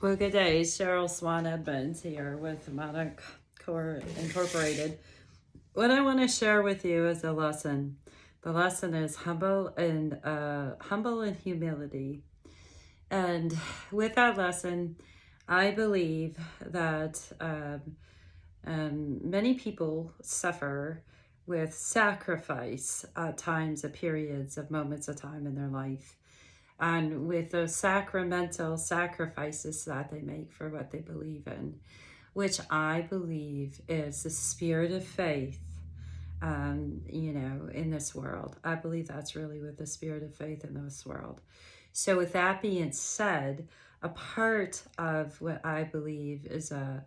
Well, good day. Cheryl Swan-Edmunds here with Monarch Core Incorporated. What I want to share with you is a lesson. The lesson is humble and humility. And with that lesson, I believe that many people suffer with sacrifice at times, of periods of moments of time in their life. And with those sacramental sacrifices that they make for what they believe in, which I believe is the spirit of faith, in this world. I believe that's really with the spirit of faith in this world. So with that being said, a part of what I believe is a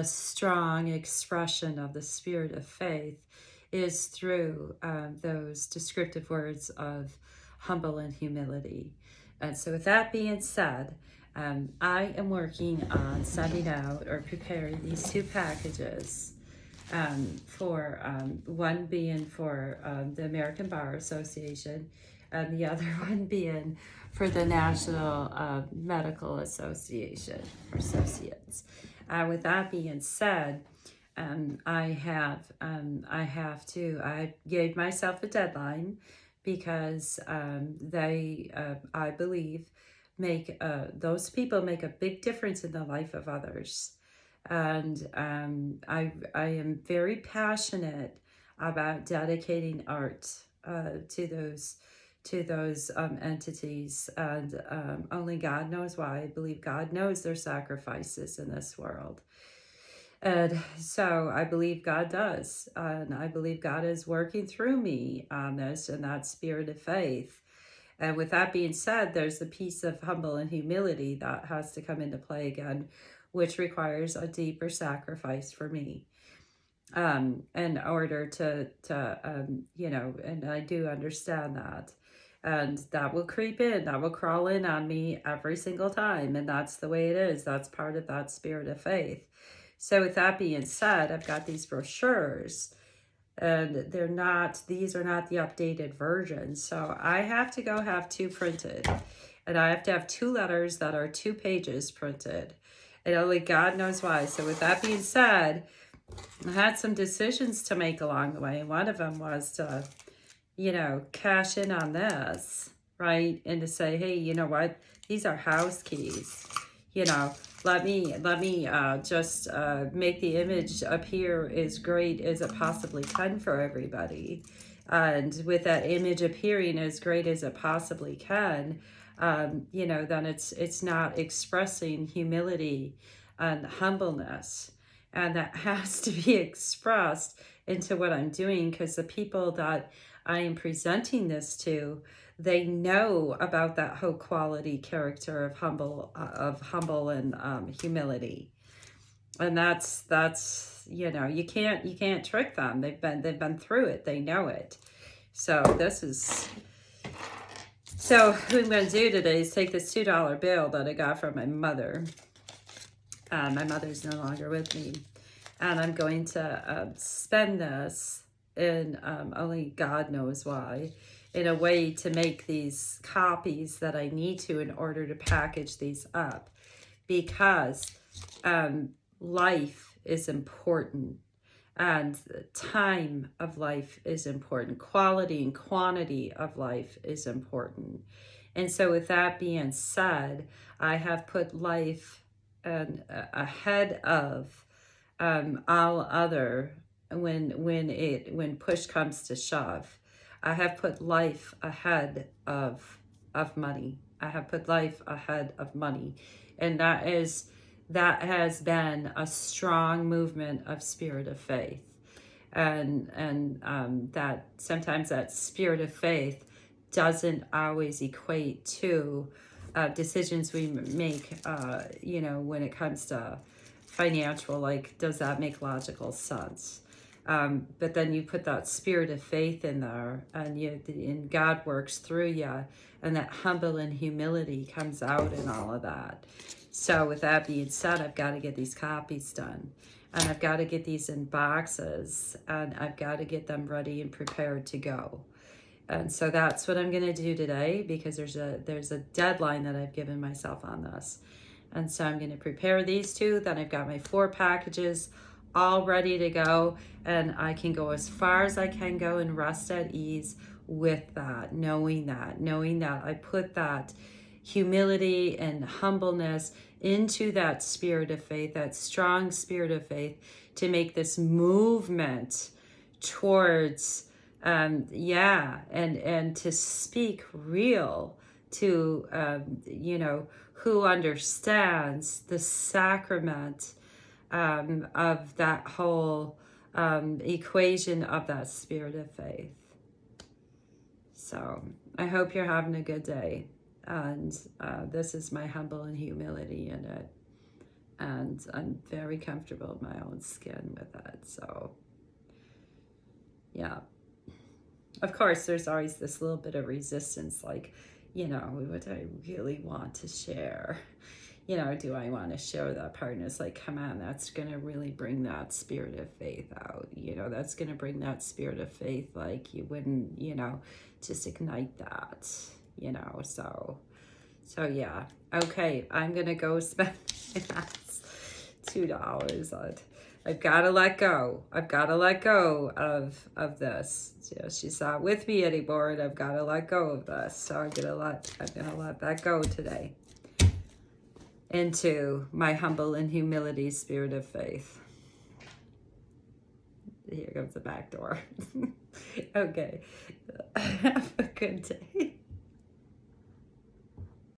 strong expression of the spirit of faith is through those descriptive words of humble and humility. And so with that being said, I am working on sending out or preparing these two packages for one being for the American Bar Association and the other one being for the National Medical Association or Associates. With that being said, I gave myself a deadline because I believe, those people make a big difference in the life of others. And I am very passionate about dedicating art to those entities, and only God knows why. I believe God knows their sacrifices in this world. And so I believe God does, and I believe God is working through me on this and that spirit of faith. And with that being said, there's the piece of humble and humility that has to come into play again, which requires a deeper sacrifice for me in order to and I do understand that. And that will creep in, that will crawl in on me every single time. And that's the way it is. That's part of that spirit of faith. So with that being said, I've got these brochures, and these are not the updated versions. So I have to go have two printed, and I have to have two letters that are 2 pages printed, and only God knows why. So with that being said, I had some decisions to make along the way. One of them was to, cash in on this, right? And to say, hey, you know what? These are house keys. Let me just make the image appear as great as it possibly can for everybody. And with that image appearing as great as it possibly can, then it's not expressing humility and humbleness. And that has to be expressed into what I'm doing, because the people that I am presenting this to, they know about that whole quality character of humble and humility. And that's you can't trick them. They've been through it. They know it. So what I'm going to do today is take this $2 bill that I got from my mother. My mother's no longer with me, and I'm going to spend this in only God knows why, in a way to make these copies that I need to in order to package these up, because life is important, and the time of life is important. Quality and quantity of life is important. And so with that being said, I have put life ahead of all other when push comes to shove. I have put life ahead of money. I have put life ahead of money. And that has been a strong movement of spirit of faith. And that sometimes that spirit of faith doesn't always equate to decisions we make, when it comes to financial, like, does that make logical sense? But then you put that spirit of faith in there, and God works through you, and that humble and humility comes out in all of that. So with that being said, I've got to get these copies done, and I've got to get these in boxes, and I've got to get them ready and prepared to go. And so that's what I'm going to do today, because there's a deadline that I've given myself on this. And so I'm going to prepare these two. Then I've got my 4 packages all ready to go, and I can go as far as I can go and rest at ease with that, knowing that I put that humility and humbleness into that spirit of faith, that strong spirit of faith, to make this movement towards and to speak real to who understands the sacrament of that whole equation of that spirit of faith. So I hope you're having a good day, and this is my humble and humility in it, and I'm very comfortable in my own skin with it. So yeah, of course there's always this little bit of resistance, like, what do I really want to share? Do I want to show that part? And it's like, come on, that's going to really bring that spirit of faith out. That's going to bring that spirit of faith like you wouldn't, just ignite that, So yeah. Okay, I'm going to go spend $2 on. I've got to let go. I've got to let go of this. She's not with me anymore, and I've got to let go of this. So I'm gonna let that go today into my humble and humility spirit of faith. Here comes the back door. Okay. Have a good day.